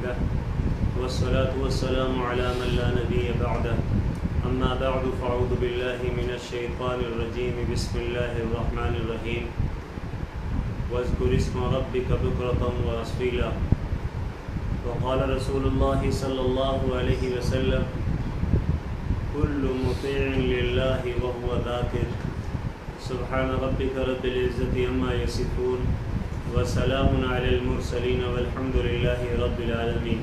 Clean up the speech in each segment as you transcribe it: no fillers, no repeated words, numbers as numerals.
وحده والصلاة والسلام على من لا نبي بعده أما بعد فأعوذ بالله من الشيطان الرجيم بسم الله الرحمن الرحيم واذكر اسم ربك بكرة وأصيلا وقال رسول الله صلى الله عليه وسلم كل مطيع لله وهو ذاكر سبحان ربك رب العزة عما يصفون وسلام على المرسلين والحمد لله رب العالمين۔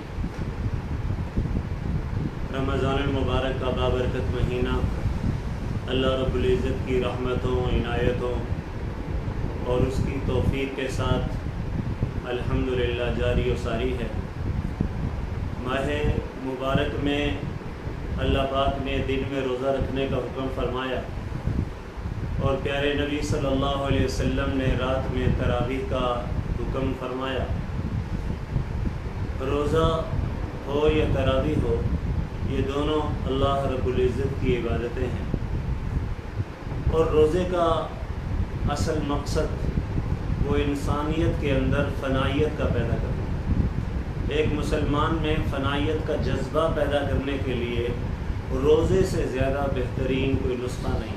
رمضان المبارک کا بابرکت مہینہ اللہ رب العزت کی رحمتوں عنایتوں اور اس کی توفیق کے ساتھ الحمدللہ جاری و ساری ہے۔ ماہ مبارک میں اللہ پاک نے دن میں روزہ رکھنے کا حکم فرمایا اور پیارے نبی صلی اللہ علیہ وسلم نے رات میں تراویح کا حکم فرمایا۔ روزہ ہو یا تراویح ہو، یہ دونوں اللہ رب العزت کی عبادتیں ہیں، اور روزے کا اصل مقصد وہ انسانیت کے اندر فنائیت کا پیدا کرنا۔ ایک مسلمان میں فنائیت کا جذبہ پیدا کرنے کے لیے روزے سے زیادہ بہترین کوئی نسخہ نہیں۔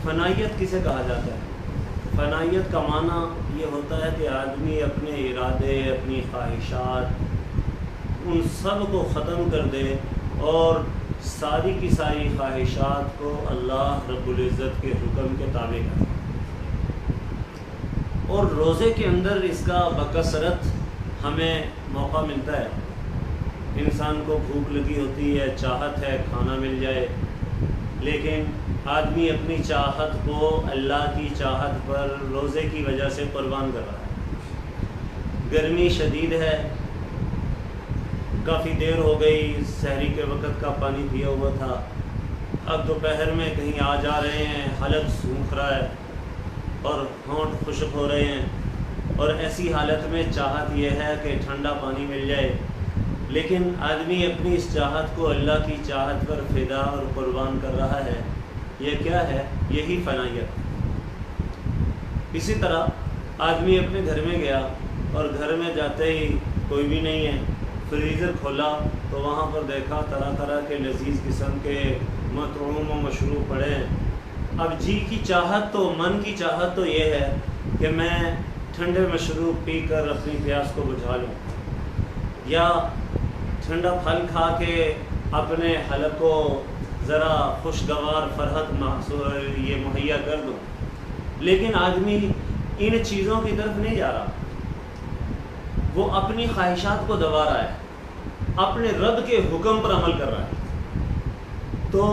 فنائیت کسے کہا جاتا ہے؟ فنائیت کا معنی یہ ہوتا ہے کہ آدمی اپنے ارادے، اپنی خواہشات، ان سب کو ختم کر دے اور ساری کی ساری خواہشات کو اللہ رب العزت کے حکم کے تابع کرے۔ اور روزے کے اندر اس کا بکثرت ہمیں موقع ملتا ہے۔ انسان کو بھوک لگی ہوتی ہے، چاہت ہے کھانا مل جائے، لیکن آدمی اپنی چاہت کو اللہ کی چاہت پر روزے کی وجہ سے قربان کر رہا ہے۔ گرمی شدید ہے، کافی دیر ہو گئی، سحری کے وقت کا پانی پیا ہوا تھا، اب دوپہر میں کہیں آ جا رہے ہیں، حلق سوکھ رہا ہے اور ہونٹ خشک ہو رہے ہیں، اور ایسی حالت میں چاہت یہ ہے کہ ٹھنڈا پانی مل جائے، لیکن آدمی اپنی اس چاہت کو اللہ کی چاہت پر فدا اور قربان کر رہا ہے۔ یہ کیا ہے؟ یہی فنائیت۔ اسی طرح آدمی اپنے گھر میں گیا اور گھر میں جاتے ہی کوئی بھی نہیں ہے، فریزر کھولا تو وہاں پر دیکھا طرح طرح کے لذیذ قسم کے مطعوم و مشروب پڑے ہیں۔ اب جی کی چاہت تو، من کی چاہت تو یہ ہے کہ میں ٹھنڈے مشروب پی کر اپنی پیاس کو بجھا لوں، یا ٹھنڈا پھل کھا کے اپنے حلق کو ذرا خوشگوار فرحت یہ مہیا کر دوں۔ لیکن آدمی ان چیزوں کی طرف نہیں جا رہا، وہ اپنی خواہشات کو دبا رہا ہے، اپنے رب کے حکم پر عمل کر رہا ہے۔ تو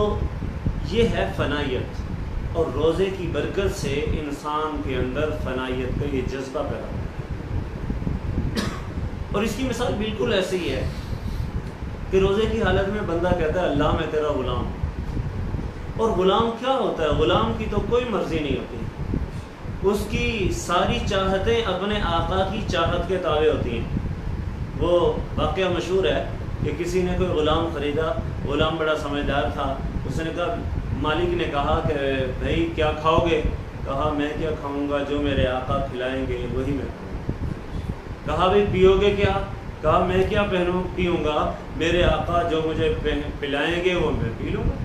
یہ ہے فنائیت، اور روزے کی برکت سے انسان کے اندر فنائیت کا یہ جذبہ پیدا ہوتا ہے۔ اور اس کی مثال بالکل ایسے ہی ہے کہ روزے کی حالت میں بندہ کہتا ہے اللہ میں تیرا غلام ہوں۔ اور غلام کیا ہوتا ہے؟ غلام کی تو کوئی مرضی نہیں ہوتی، اس کی ساری چاہتیں اپنے آقا کی چاہت کے تابع ہوتی ہیں۔ وہ واقعہ مشہور ہے کہ کسی نے کوئی غلام خریدا، غلام بڑا سمجھدار تھا، اس نے کہا، مالک نے کہا کہ بھائی کیا کھاؤ گے؟ کہا میں کیا کھاؤں گا، جو میرے آقا کھلائیں گے وہی میں کھاؤں گا۔ کہا بھائی پیو گے کیا؟ کہا میں کیا پیوں گا، میرے آقا جو مجھے پلائیں گے وہ میں پی لوں گا۔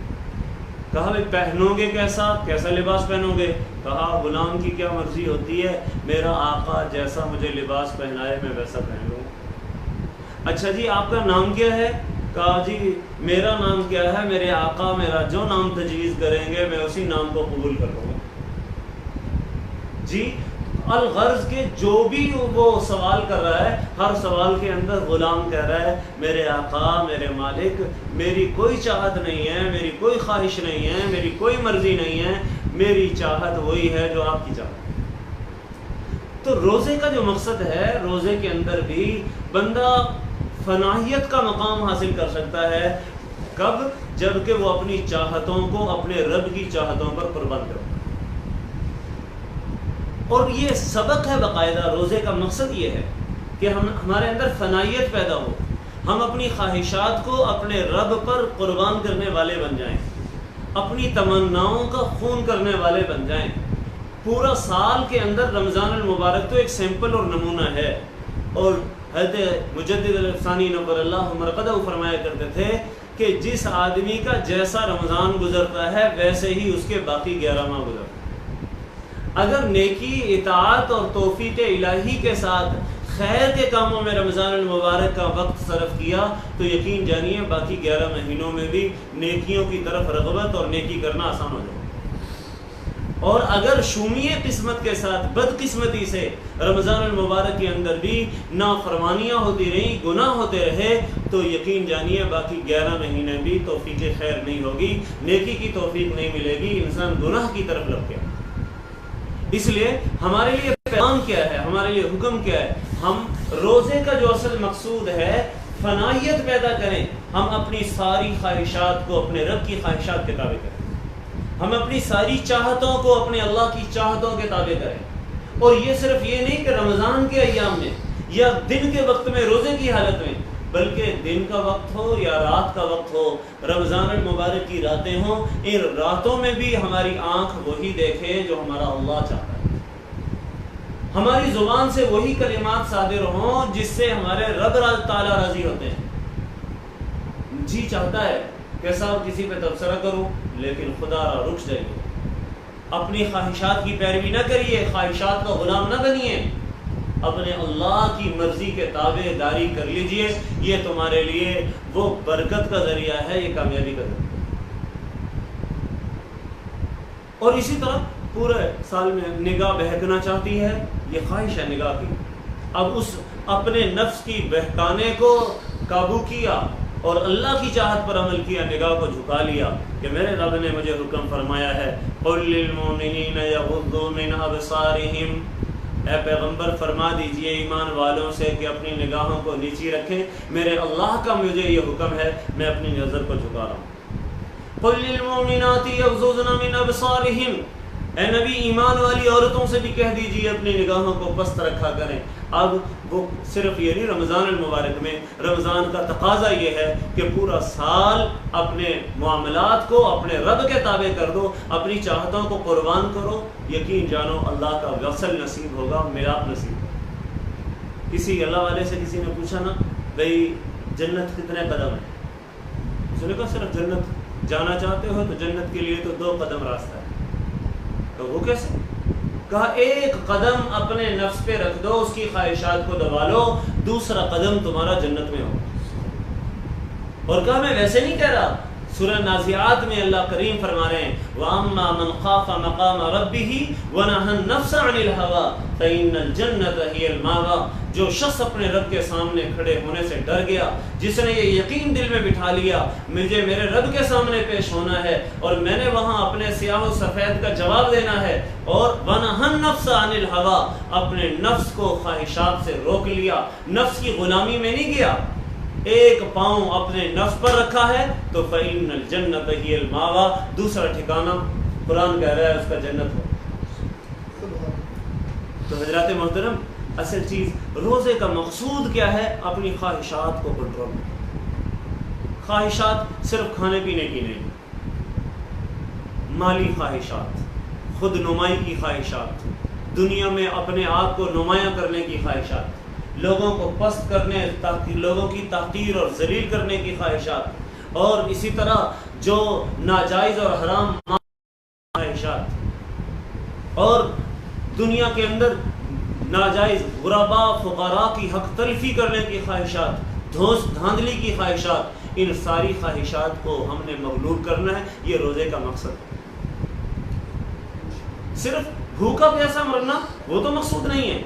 کہا بھائی پہنو گے کیسا لباس پہنو گے؟ کہا غلام کی کیا مرضی ہوتی ہے، میرا آقا جیسا مجھے لباس پہنائے میں ویسا پہن لوں گا۔ اچھا جی آپ کا نام کیا ہے؟ کہا جی میرا نام کیا ہے، میرے آقا میرا جو نام تجویز کریں گے میں اسی نام کو قبول کر لوں گا۔ جی الغرض کے جو بھی وہ سوال کر رہا ہے، ہر سوال کے اندر غلام کہہ رہا ہے میرے آقا، میرے مالک، میری کوئی چاہت نہیں ہے، میری کوئی خواہش نہیں ہے، میری کوئی مرضی نہیں ہے، میری چاہت وہی ہے جو آپ کی چاہت۔ تو روزے کا جو مقصد ہے، روزے کے اندر بھی بندہ فنائیت کا مقام حاصل کر سکتا ہے۔ کب؟ جبکہ وہ اپنی چاہتوں کو اپنے رب کی چاہتوں پر قربان کرے۔ اور یہ سبق ہے باقاعدہ، روزے کا مقصد یہ ہے کہ ہمارے اندر فنائیت پیدا ہو، ہم اپنی خواہشات کو اپنے رب پر قربان کرنے والے بن جائیں، اپنی تمناؤں کا خون کرنے والے بن جائیں۔ پورا سال کے اندر رمضان المبارک تو ایک سیمپل اور نمونہ ہے، اور حضرت مجدد الافسانی نور اللہ مرقدہ فرمایا کرتے تھے کہ جس آدمی کا جیسا رمضان گزرتا ہے ویسے ہی اس کے باقی 11 ماہ گزرتا ہے۔ اگر نیکی، اطاعت اور توفیق الہی کے ساتھ خیر کے کاموں میں رمضان المبارک کا وقت صرف کیا تو یقین جانیے باقی 11 مہینوں میں بھی نیکیوں کی طرف رغبت اور نیکی کرنا آسان ہو جائے۔ اور اگر شومی قسمت کے ساتھ بدقسمتی سے رمضان المبارک کے اندر بھی نافرمانیاں ہوتی رہیں، گناہ ہوتے رہے، تو یقین جانیے باقی 11 مہینے بھی توفیق خیر نہیں ہوگی، نیکی کی توفیق نہیں ملے گی، انسان گناہ کی طرف لگ گیا۔ اس لیے ہمارے لیے پیغام کیا ہے، ہمارے لیے حکم کیا ہے؟ ہم روزے کا جو اصل مقصود ہے فنائیت پیدا کریں، ہم اپنی ساری خواہشات کو اپنے رب کی خواہشات کے تابع کریں، ہم اپنی ساری چاہتوں کو اپنے اللہ کی چاہتوں کے تابع کریں۔ اور یہ صرف یہ نہیں کہ رمضان کے ایام میں یا دن کے وقت میں روزے کی حالت میں، بلکہ دن کا وقت ہو یا رات کا وقت ہو، رمضان المبارک کی راتیں ہوں، ان راتوں میں بھی ہماری آنکھ وہی دیکھے جو ہمارا اللہ چاہتا ہے، ہماری زبان سے وہی کلمات صادر ہوں جس سے ہمارے رب تعالیٰ راضی ہوتے ہیں۔ جی چاہتا ہے کہ صاحب کسی پہ تبصرہ کروں، لیکن خدا را رک جائیے، اپنی خواہشات کی پیروی نہ کریے، خواہشات کا غلام نہ بنیے، اپنے اللہ کی مرضی کے تابع داری کر لیجئے، یہ تمہارے لیے وہ برکت کا ذریعہ ہے، یہ کامیابی کا ذریعہ۔ اور اسی طرح پورے سال میں نگاہ بہکنا چاہتی ہے، یہ خواہش ہے نگاہ کی، اب اس اپنے نفس کی بہکانے کو قابو کیا اور اللہ کی چاہت پر عمل کیا، نگاہ کو جھکا لیا کہ میرے رب نے مجھے حکم فرمایا ہے قُلْ لِلْمُؤْمِنِينَ يَغُضُّوا مِنْ أَبْصَارِهِمْ، اے پیغمبر فرما دیجئے ایمان والوں سے کہ اپنی نگاہوں کو نیچی رکھیں، میرے اللہ کا مجھے یہ حکم ہے، میں اپنی نظر کو جھکا رہا ہوں۔ قُلْ لِلْمُؤْمِنَاتِ يَغْضُضْنَ مِنْ أَبْصَارِهِمْ، اے نبی ایمان والی عورتوں سے بھی کہہ دیجئے اپنی نگاہوں کو پست رکھا کریں۔ اب وہ صرف یہ نہیں، رمضان المبارک میں رمضان کا تقاضا یہ ہے کہ پورا سال اپنے معاملات کو اپنے رب کے تابع کر دو، اپنی چاہتوں کو قربان کرو، یقین جانو اللہ کا وصل نصیب ہوگا، میلاپ نصیب۔ کسی اللہ والے سے کسی نے پوچھا نا بھئی جنت کتنے قدم ہے؟ اس نے کہا صرف جنت جانا چاہتے ہو تو جنت کے لیے تو 2 قدم راستہ ہے۔ تو وہ کیسے؟ کہا ایک قدم اپنے نفس پہ رکھ دو، اس کی خواہشات کو دبا لو، دوسرا قدم تمہارا جنت میں ہو۔ اور کہا میں ویسے نہیں کہہ رہا، سورہ نازعات میں اللہ کریم فرما رہے ہیں وَأَمَّا مَنْ خَافَ مَقَامَ رَبِّهِ وَنَهَى النَّفْسَ عَنِ الْهَوَىٰ فَإِنَّ الْجَنَّةَ هِيَ الْمَأْوَىٰ، جو شخص اپنے رب کے سامنے کھڑے ہونے سے ڈر گیا، جس نے یہ یقین دل میں بٹھا لیا مجھے میرے رب کے سامنے پیش ہونا ہے اور میں نے وہاں اپنے سیاہ و سفید کا جواب دینا ہے، اور وَنَهَى النَّفْسَ عَنِ الْهَوَىٰ، اپنے نفس کو خواہشات سے روک لیا، نفس کی غلامی میں نہیں گیا، ایک پاؤں اپنے نفس پر رکھا ہے تو فَإِنَّ الْجَنَّةَ هِيَ الْمَأْوَىٰ، دوسرا ٹھکانہ قرآن کہہ رہا ہے اس کا جنت ہو۔ تو حضرات محترم، اصل چیز روزے کا مقصود کیا ہے؟ اپنی خواہشات کو کنٹرول کرنا۔ خواہشات صرف کھانے پینے کی نہیں، مالی خواہشات، خود نمائی کی خواہشات، دنیا میں اپنے آپ کو نمایاں کرنے کی خواہشات، لوگوں کو پست کرنے، لوگوں کی تحقیر اور ذلیل کرنے کی خواہشات، اور اسی طرح جو ناجائز اور حرام خواہشات، اور دنیا کے اندر ناجائز غرباء فقراء کی حق تلفی کرنے کی خواہشات، دھاندلی کی خواہشات، ان ساری خواہشات کو ہم نے مغلوب کرنا ہے، یہ روزے کا مقصد ہے۔ صرف بھوکا پیاسا مرنا وہ تو مقصود نہیں ہے،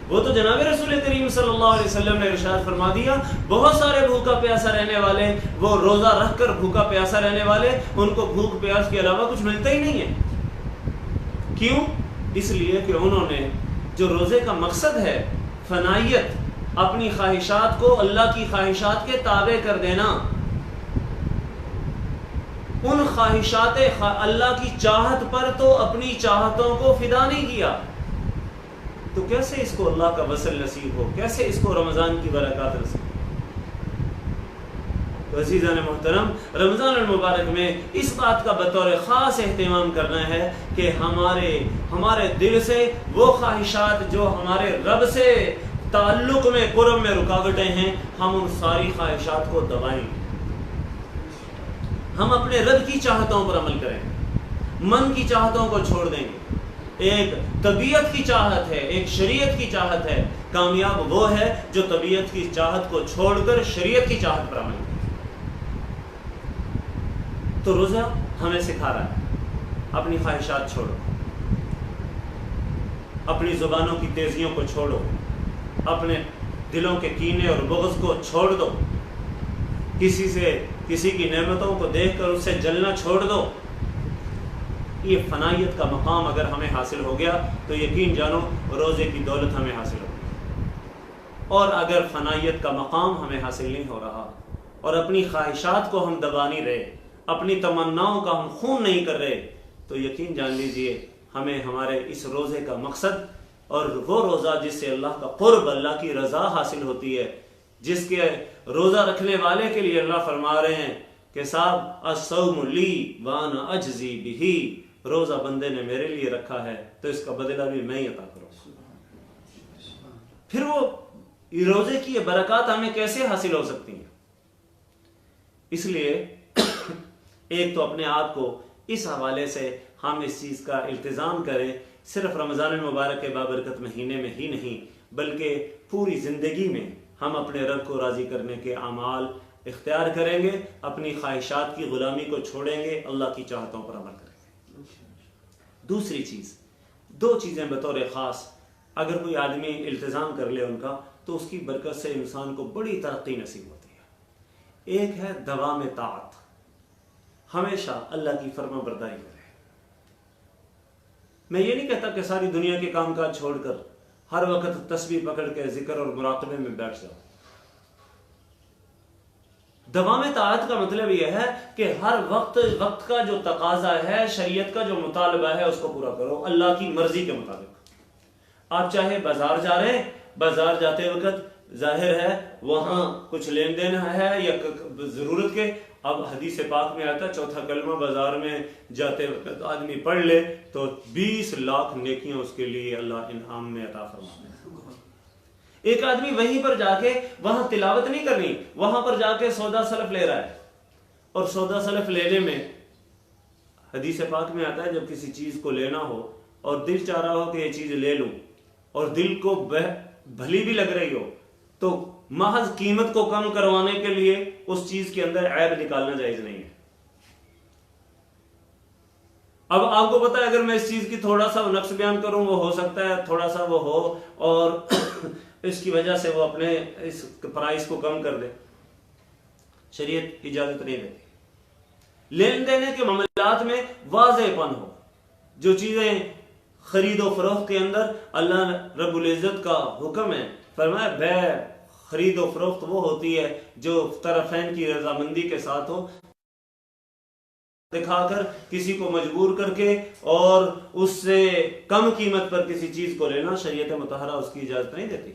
وہ تو جناب رسول کریم صلی اللہ علیہ وسلم نے ارشاد فرما دیا بہت سارے بھوکا پیاسا رہنے والے، وہ روزہ رکھ کر بھوکا پیاسا رہنے والے، ان کو بھوک پیاس کے علاوہ کچھ ملتا ہی نہیں ہے۔ کیوں؟ اس لیے کہ انہوں نے جو روزے کا مقصد ہے فنائیت، اپنی خواہشات کو اللہ کی خواہشات کے تابع کر دینا، ان خواہشات اللہ کی چاہت پر تو اپنی چاہتوں کو فدا نہیں کیا، تو کیسے اس کو اللہ کا وصل نصیب ہو، کیسے اس کو رمضان کی برکات نصیب ہو؟ تو عزیزان محترم، رمضان المبارک میں اس بات کا بطور خاص اہتمام کرنا ہے کہ ہمارے دل سے وہ خواہشات جو ہمارے رب سے تعلق میں قرب میں رکاوٹیں ہیں، ہم ان ساری خواہشات کو دبائیں گے، ہم اپنے رب کی چاہتوں پر عمل کریں گے، من کی چاہتوں کو چھوڑ دیں گے۔ ایک طبیعت کی چاہت ہے، ایک شریعت کی چاہت ہے، کامیاب وہ ہے جو طبیعت کی چاہت کو چھوڑ کر شریعت کی چاہت پر عمل کرے۔ تو روزہ ہمیں سکھا رہا ہے اپنی خواہشات چھوڑو، اپنی زبانوں کی تیزیوں کو چھوڑو، اپنے دلوں کے کینے اور بغض کو چھوڑ دو، کسی کی نعمتوں کو دیکھ کر اس سے جلنا چھوڑ دو۔ یہ فنائیت کا مقام اگر ہمیں حاصل ہو گیا تو یقین جانو روزے کی دولت ہمیں حاصل ہوگی۔ اور اگر فنائیت کا مقام ہمیں حاصل نہیں ہو رہا اور اپنی خواہشات کو ہم دبا نہیں رہے، اپنی تمناؤں کا ہم خون نہیں کر رہے، تو یقین جان لیجئے ہمیں ہمارے اس روزے کا مقصد، اور وہ روزہ جس سے اللہ کا قرب، اللہ کی رضا حاصل ہوتی ہے، جس کے روزہ رکھنے والے کے لیے اللہ فرما رہے ہیں کہ صاحب الصوم لی وانا اجزی بہی، روزہ بندے نے میرے لیے رکھا ہے تو اس کا بدلہ بھی میں ہی عطا کروں۔ پھر وہ روزے کی یہ برکات ہمیں کیسے حاصل ہو سکتی ہیں؟ اس لیے ایک تو اپنے آپ کو اس حوالے سے ہم اس چیز کا التزام کریں، صرف رمضان المبارک کے بابرکت مہینے میں ہی نہیں بلکہ پوری زندگی میں ہم اپنے رب کو راضی کرنے کے اعمال اختیار کریں گے، اپنی خواہشات کی غلامی کو چھوڑیں گے، اللہ کی چاہتوں پر عمل کریں گے۔ دوسری چیز، دو چیزیں بطور خاص اگر کوئی آدمی التزام کر لے ان کا تو اس کی برکت سے انسان کو بڑی ترقی نصیب ہوتی ہے۔ ایک ہے دوام طاعت، ہمیشہ اللہ کی فرما برداری کرے۔ میں یہ نہیں کہتا کہ ساری دنیا کے کام کاج چھوڑ کر ہر وقت تسبیح پکڑ کے ذکر اور مراقبے میں بیٹھ جاؤ۔ دوام طاعت کا مطلب یہ ہے کہ ہر وقت کا جو تقاضا ہے، شریعت کا جو مطالبہ ہے اس کو پورا کرو اللہ کی مرضی کے مطابق۔ آپ چاہے بازار جا رہے ہیں، بازار جاتے وقت ظاہر ہے وہاں کچھ لین دین ہے یا ضرورت کے، اب حدیث پاک میں آتا ہے چوتھا کلمہ بازار میں جاتے وقت آدمی پڑھ لے تو 20 لاکھ نیکیاں اس کے لیے اللہ انعام میں عطا فرماتے ہیں۔ ایک آدمی وہیں پر جا کے وہاں تلاوت نہیں کرنی، وہاں پر جا کے سودا سلف لے رہا ہے، اور سودا سلف لینے میں حدیث پاک میں آتا ہے جب کسی چیز کو لینا ہو اور دل چاہ رہا ہو کہ یہ چیز لے لوں اور دل کو بھلی بھی لگ رہی ہو تو محض قیمت کو کم کروانے کے لیے اس چیز کے اندر عیب نکالنا جائز نہیں ہے۔ اب آپ کو پتا ہے اگر میں اس چیز کی تھوڑا سا نقص بیان کروں وہ ہو سکتا ہے تھوڑا سا وہ ہو اور اس کی وجہ سے وہ اپنے اس پرائز کو کم کر دے، شریعت اجازت نہیں دیتی۔ لین دینے کے معاملات میں واضح پن ہو، جو چیزیں خرید و فروخت کے اندر اللہ رب العزت کا حکم ہے، فرمایا بیع خرید و فروخت وہ ہوتی ہے جو طرفین کی رضامندی کے ساتھ ہو، دکھا کر کسی کو مجبور کر کے اور اس سے کم قیمت پر کسی چیز کو لینا شریعت مطہرہ اس کی اجازت نہیں دیتی۔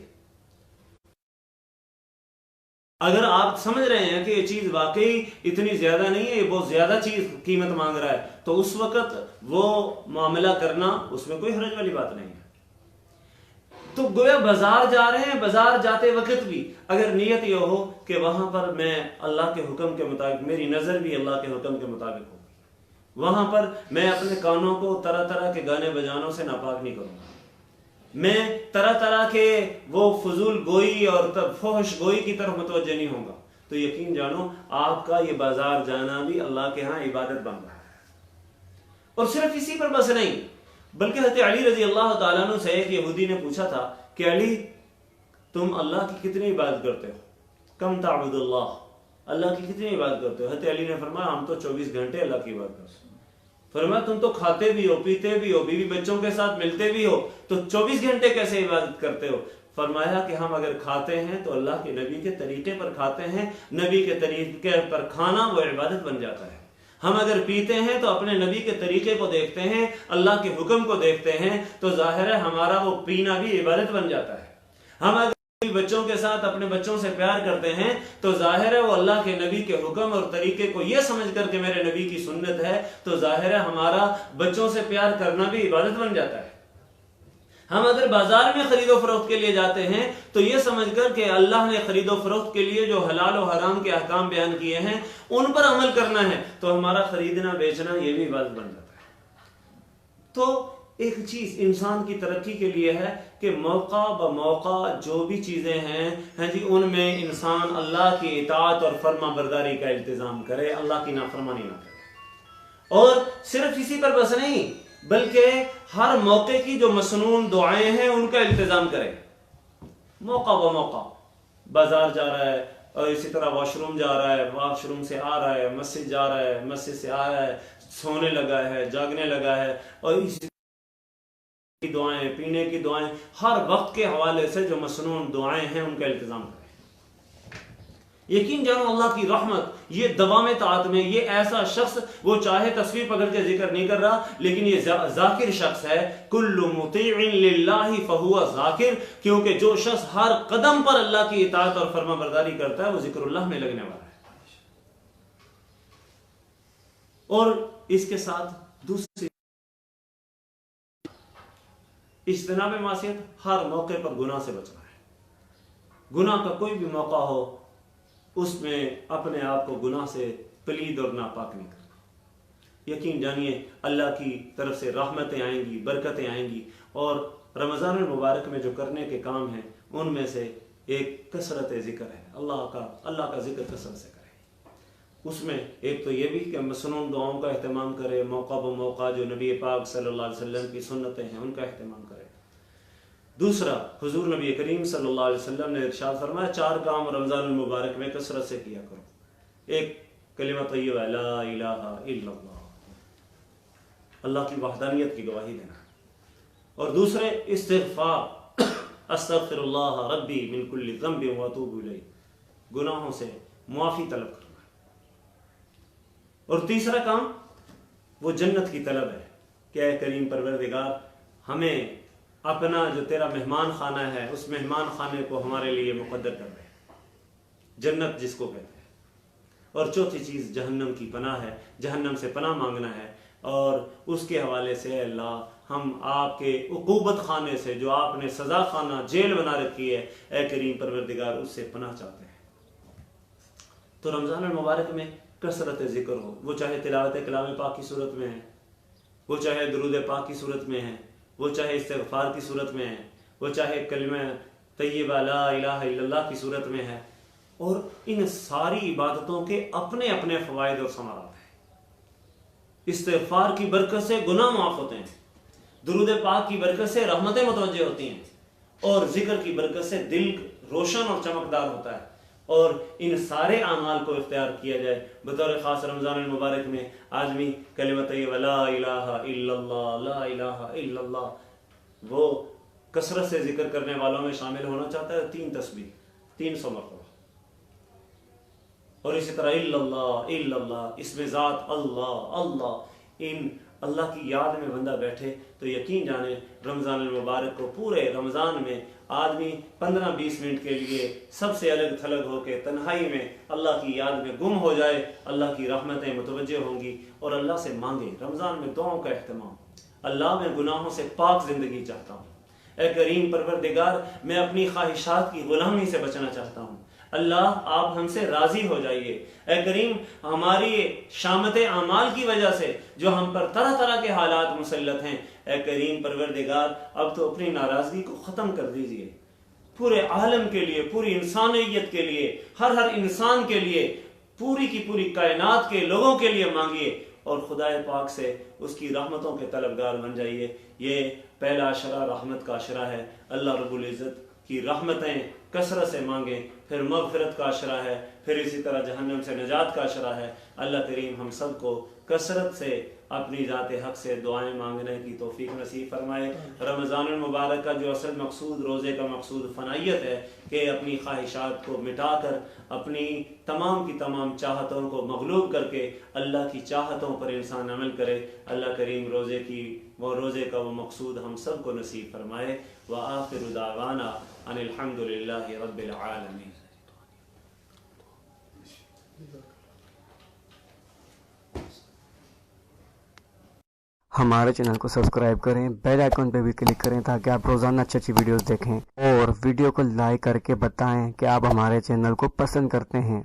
اگر آپ سمجھ رہے ہیں کہ یہ چیز واقعی اتنی زیادہ نہیں ہے، یہ بہت زیادہ چیز قیمت مانگ رہا ہے، تو اس وقت وہ معاملہ کرنا اس میں کوئی حرج والی بات نہیں ہے۔ تو گویا بازار جا رہے ہیں، بازار جاتے وقت بھی اگر نیت یہ ہو کہ وہاں پر میں اللہ کے حکم کے مطابق، میری نظر بھی اللہ کے حکم کے مطابق ہو، وہاں پر میں اپنے کانوں کو طرح طرح کے گانے بجانوں سے ناپاک نہیں کروں گا، میں طرح طرح کے وہ فضول گوئی اور فحش گوئی کی طرف متوجہ نہیں ہوں گا، تو یقین جانو آپ کا یہ بازار جانا بھی اللہ کے ہاں عبادت بن رہا ہے۔ اور صرف اسی پر بس نہیں بلکہ حضرت علی رضی اللہ تعالیٰ عنہ سے ایک یہودی نے پوچھا تھا کہ علی تم اللہ کی کتنی عبادت کرتے ہو؟ کم تعبد اللہ کی کتنی عبادت کرتے ہو؟ حضرت علی نے فرمایا ہم تو 24 گھنٹے اللہ کی عبادت کرتے ہیں۔ فرمایا تم تو کھاتے بھی ہو، پیتے بھی ہو، بیوی بچوں کے ساتھ ملتے بھی ہو، تو 24 گھنٹے کیسے عبادت کرتے ہو؟ فرمایا کہ ہم اگر کھاتے ہیں تو اللہ کے نبی کے طریقے پر کھاتے ہیں، نبی کے طریقے پر کھانا وہ عبادت بن جاتا ہے۔ ہم اگر پیتے ہیں تو اپنے نبی کے طریقے کو دیکھتے ہیں، اللہ کے حکم کو دیکھتے ہیں، تو ظاہر ہے ہمارا وہ پینا بھی عبادت بن جاتا ہے۔ ہم اگر بچوں کے ساتھ اپنے بچوں سے پیار کرتے ہیں تو ظاہر ہے وہ اللہ کے نبی کے حکم اور طریقے کو یہ سمجھ کر کہ میرے نبی کی سنت ہے، تو ظاہر ہے ہمارا بچوں سے پیار کرنا بھی عبادت بن جاتا ہے۔ ہم اگر بازار میں خرید و فروخت کے لیے جاتے ہیں تو یہ سمجھ کر کہ اللہ نے خرید و فروخت کے لیے جو حلال و حرام کے احکام بیان کیے ہیں ان پر عمل کرنا ہے، تو ہمارا خریدنا بیچنا یہ بھی بات بن جاتا ہے۔ تو ایک چیز انسان کی ترقی کے لیے ہے کہ موقع بموقع جو بھی چیزیں ہیں جی ان میں انسان اللہ کی اطاعت اور فرما برداری کا التزام کرے، اللہ کی نافرمانی نہ کرے۔ اور صرف اسی پر بس نہیں بلکہ ہر موقع کی جو مسنون دعائیں ہیں ان کا التزام کرے، موقع بموقع بازار جا رہا ہے اور اسی طرح واش روم جا رہا ہے، واش روم سے آ رہا ہے، مسجد جا رہا ہے، مسجد سے آ رہا ہے، سونے لگا ہے، جاگنے لگا ہے، اور اسی کی دعائیں، پینے کی دعائیں، ہر وقت کے حوالے سے جو مسنون دعائیں ہیں ان کا التزام کریں۔ یقین جانو اللہ کی رحمت یہ دوام طاعت میں، یہ ایسا شخص وہ چاہے تصویر پکڑ کے ذکر نہیں کر رہا لیکن یہ ذاکر شخص ہے، کل مطیع للہ فہو ذاکر، کیونکہ جو شخص ہر قدم پر اللہ کی اطاعت اور فرما برداری کرتا ہے وہ ذکر اللہ میں لگنے والا ہے۔ اور اس کے ساتھ دوسری اجتناب معصیت، ہر موقع پر گناہ سے بچنا ہے۔ گناہ کا کوئی بھی موقع ہو اس میں اپنے آپ کو گناہ سے پلید اور ناپاک نہیں کرنا۔ یقین جانیے اللہ کی طرف سے رحمتیں آئیں گی، برکتیں آئیں گی، اور رمضان المبارک میں جو کرنے کے کام ہیں ان میں سے ایک کثرت ذکر ہے، اللہ کا ذکر کثرت سے کرے۔ اس میں ایک تو یہ بھی کہ مسنون دعاؤں کا اہتمام کرے، موقع بموقع جو نبی پاک صلی اللہ علیہ وسلم کی سنتیں ہیں ان کا اہتمام کرے۔ دوسرا، حضور نبی کریم صلی اللہ علیہ وسلم نے ارشاد فرمایا 4 کام رمضان المبارک میں کثرت سے کیا کرو۔ ایک، کلمہ طیبہ لا الہ الا اللہ، اللہ کی وحدانیت کی گواہی دینا، اور دوسرے استغفار، استغفر اللہ ربی من کل ذنب واتوب الیہ، گناہوں سے معافی طلب کرنا، اور تیسرا کام وہ جنت کی طلب ہے کہ اے کریم پروردگار ہمیں اپنا جو تیرا مہمان خانہ ہے اس مہمان خانے کو ہمارے لیے مقدر کر دے، جنت جس کو کہتے ہیں۔ اور چوتھی چیز جہنم کی پناہ ہے، جہنم سے پناہ مانگنا ہے، اور اس کے حوالے سے اے اللہ ہم آپ کے عقوبت خانے سے جو آپ نے سزا خانہ جیل بنا رکھی ہے اے کریم پروردگار اس سے پناہ چاہتے ہیں۔ تو رمضان المبارک میں کثرت ذکر ہو، وہ چاہے تلاوت کلام پاک کی صورت میں ہے، وہ چاہے درود پاک کی صورت میں ہے، وہ چاہے استغفار کی صورت میں ہے، وہ چاہے کلمہ طیبہ لا الہ الا اللہ کی صورت میں ہے، اور ان ساری عبادتوں کے اپنے اپنے فوائد اور ثمرات ہیں۔ استغفار کی برکت سے گناہ معاف ہوتے ہیں، درود پاک کی برکت سے رحمتیں متوجہ ہوتی ہیں، اور ذکر کی برکت سے دل روشن اور چمکدار ہوتا ہے۔ اور ان سارے اعمال کو اختیار کیا جائے بطور خاص رمضان المبارک میں آدمی کلمہ طیبہ لا الہ الا اللہ، لا الہ الا اللہ، وہ کثرت سے ذکر کرنے والوں میں شامل ہونا چاہتا ہے، 3 تسبیح 300 مرتبہ، اور اسی طرح الا اللہ، اس میں ذات اللہ، ان اللہ کی یاد میں بندہ بیٹھے تو یقین جانے رمضان المبارک کو پورے رمضان میں آدمی 15-20 منٹ کے لیے سب سے الگ تھلگ ہو کے تنہائی میں اللہ کی یاد میں گم ہو جائے، اللہ کی رحمتیں متوجہ ہوں گی، اور اللہ سے مانگے۔ رمضان میں دعاؤں کا اہتمام، اللہ میں گناہوں سے پاک زندگی چاہتا ہوں، اے کریم پروردگار میں اپنی خواہشات کی غلامی سے بچنا چاہتا ہوں، اللہ آپ ہم سے راضی ہو جائیے، اے کریم ہماری شامت اعمال کی وجہ سے جو ہم پر طرح طرح کے حالات مسلط ہیں، اے کریم پروردگار اب تو اپنی ناراضگی کو ختم کر دیجئے، پورے عالم کے لیے، پوری انسانیت کے لیے، ہر انسان کے لیے، پوری کی پوری کائنات کے لوگوں کے لیے مانگیے، اور خدا پاک سے اس کی رحمتوں کے طلبگار بن جائیے۔ یہ پہلا اشرہ رحمت کا اشرہ ہے، اللہ رب العزت کی رحمتیں کثرت سے مانگیں، پھر مغفرت کا اشرہ ہے، پھر اسی طرح جہنم سے نجات کا اشرہ ہے۔ اللہ کریم ہم سب کو کثرت سے اپنی ذات حق سے دعائیں مانگنے کی توفیق نصیب فرمائے۔ رمضان المبارک کا جو اصل مقصود، روزے کا مقصود فنائیت ہے کہ اپنی خواہشات کو مٹا کر اپنی تمام کی تمام چاہتوں کو مغلوب کر کے اللہ کی چاہتوں پر انسان عمل کرے۔ اللہ کریم روزے کا وہ مقصود ہم سب کو نصیب فرمائے۔ وآخر دعوانا ان الحمد للہ رب العالمین۔ ہمارے چینل کو سبسکرائب کریں، بیل آئیکن پہ بھی کلک کریں تاکہ آپ روزانہ اچھی اچھی ویڈیوز دیکھیں، اور ویڈیو کو لائک کر کے بتائیں کہ آپ ہمارے چینل کو پسند کرتے ہیں۔